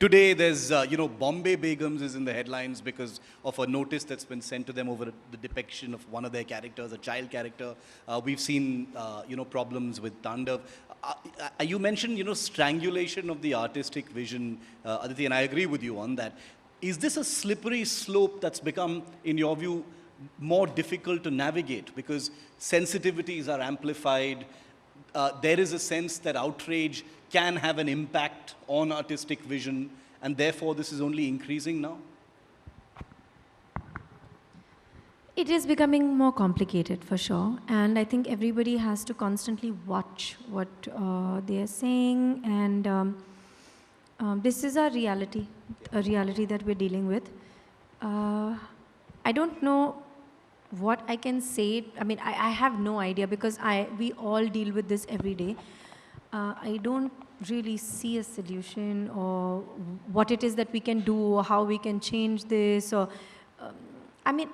Today, there's, Bombay Begums is in the headlines because of a notice that's been sent to them over the depiction of one of their characters, a child character. We've seen, problems with Tandav. You mentioned, strangulation of the artistic vision, Aditi, and I agree with you on that. Is this a slippery slope that's become, in your view, more difficult to navigate because sensitivities are amplified? There is a sense that outrage can have an impact on artistic vision, and therefore this is only increasing now? It is becoming more complicated for sure, and I think everybody has to constantly watch what they are saying, and this is a reality that we're dealing with. I don't know what I can say. I mean, I have no idea because we all deal with this every day. I don't really see a solution or what it is that we can do or how we can change this. Or, I mean,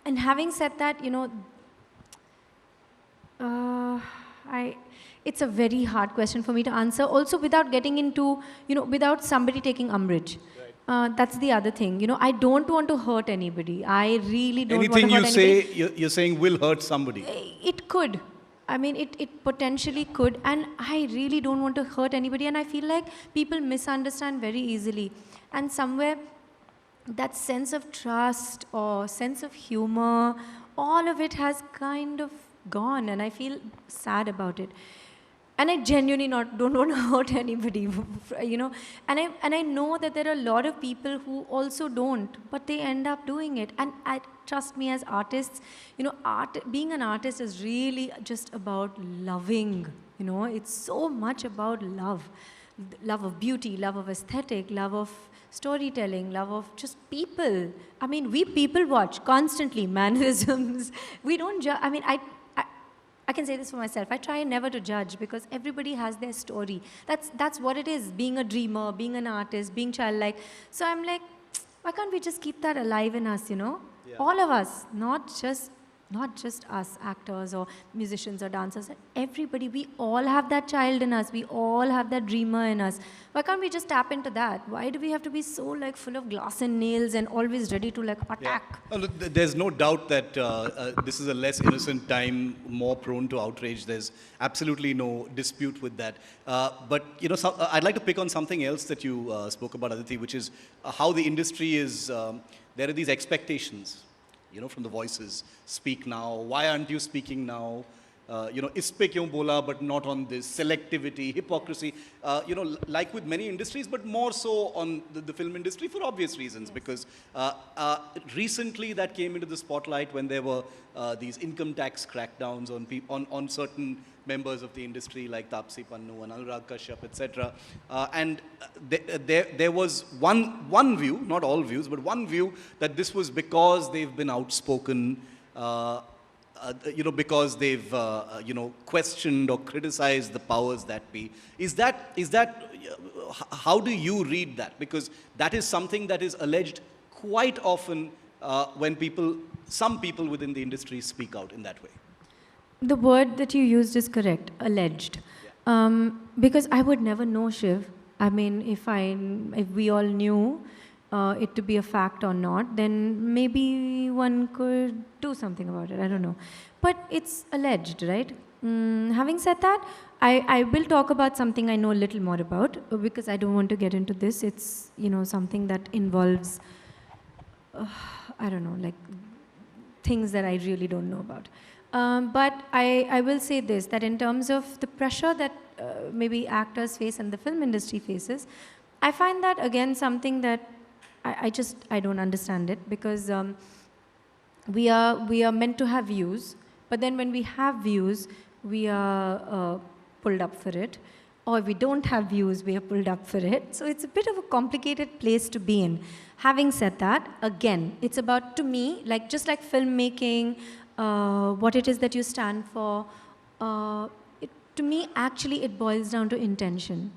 and having said that, it's a very hard question for me to answer. Also, without getting into, without somebody taking umbrage. That's the other thing. I don't want to hurt anybody. I really don't want to hurt anybody. Anything you say, you're saying will hurt somebody. It could. I mean, it potentially could. And I really don't want to hurt anybody. And I feel like people misunderstand very easily. And somewhere, that sense of trust or sense of humor, all of it has kind of gone. And I feel sad about it. And I genuinely don't want to hurt anybody, And I know that there are a lot of people who also don't, but they end up doing it. And trust me, as artists, being an artist is really just about loving. It's so much about love of beauty, love of aesthetic, love of storytelling, love of just people. I mean, we people watch constantly mannerisms. We don't judge. I mean, I can say this for myself. I try never to judge because everybody has their story. That's what it is, being a dreamer, being an artist, being childlike. So I'm like, why can't we just keep that alive in us, Yeah. All of us, not just us, actors or musicians or dancers. Everybody, we all have that child in us. We all have that dreamer in us. Why can't we just tap into that? Why do we have to be so full of glass and nails and always ready to attack? Yeah. There's no doubt that this is a less innocent time, more prone to outrage. There's absolutely no dispute with that. But I'd like to pick on something else that you spoke about, Aditi, which is how the industry is. There are these expectations. From the voices, speak now, why aren't you speaking now? Is pe kyun bola, but not on this, selectivity, hypocrisy, like with many industries, but more so on the film industry for obvious reasons, yes. Because recently that came into the spotlight when there were these income tax crackdowns on certain members of the industry like Taapsee Pannu and Anurag Kashyap, etc. And there was one view, not all views, but one view that this was because they've been outspoken, because they've questioned or criticized the powers that be. Is that how do you read that? Because that is something that is alleged quite often when some people within the industry speak out in that way. The word that you used is correct, alleged. Yeah. Because I would never know, Shiv. I mean, if we all knew it to be a fact or not, then maybe one could do something about it. I don't know. But it's alleged, right? Having said that, I will talk about something I know a little more about because I don't want to get into this. It's, something that involves, I don't know, things that I really don't know about. But I will say this, that in terms of the pressure that maybe actors face and the film industry faces, I find that again something that I don't understand it because we are meant to have views, but then when we have views, we are pulled up for it, or if we don't have views, we are pulled up for it. So it's a bit of a complicated place to be in. Having said that, again, it's about, to me, just like filmmaking, what it is that you stand for. To me, actually, it boils down to intention.